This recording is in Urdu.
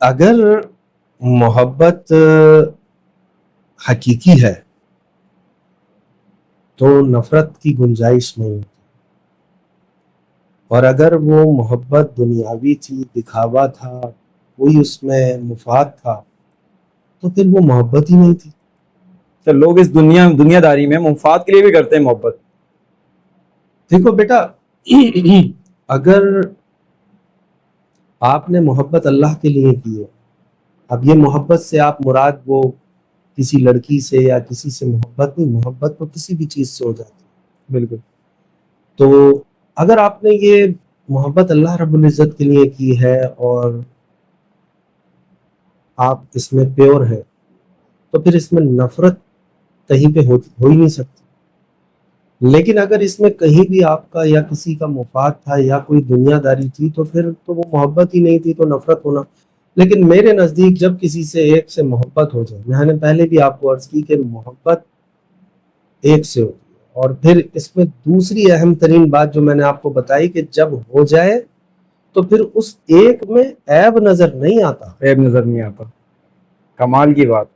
اگر محبت حقیقی ہے تو نفرت کی گنجائش نہیں ہوتی، اور اگر وہ محبت دنیاوی تھی، دکھاوا تھا، کوئی اس میں مفاد تھا، تو پھر وہ محبت ہی نہیں تھی۔ تو لوگ اس دنیا داری میں مفاد کے لیے بھی کرتے ہیں محبت۔ دیکھو بیٹا، اگر آپ نے محبت اللہ کے لیے کی ہے، اب یہ محبت سے آپ مراد وہ کسی لڑکی سے یا کسی سے محبت نہیں، محبت تو کسی بھی چیز سے ہو جاتی ہے۔ بالکل۔ تو اگر آپ نے یہ محبت اللہ رب العزت کے لیے کی ہے اور آپ اس میں پیور ہیں، تو پھر اس میں نفرت کہیں پہ ہو ہی نہیں سکتی۔ لیکن اگر اس میں کہیں بھی آپ کا یا کسی کا مفاد تھا یا کوئی دنیا داری تھی، تو پھر تو وہ محبت ہی نہیں تھی، تو نفرت ہونا۔ لیکن میرے نزدیک جب کسی سے ایک سے محبت ہو جائے، میں نے پہلے بھی آپ کو عرض کی کہ محبت ایک سے ہوتی ہے، اور پھر اس میں دوسری اہم ترین بات جو میں نے آپ کو بتائی کہ جب ہو جائے تو پھر اس ایک میں عیب نظر نہیں آتا، عیب نظر نہیں آتا، کمال کی بات۔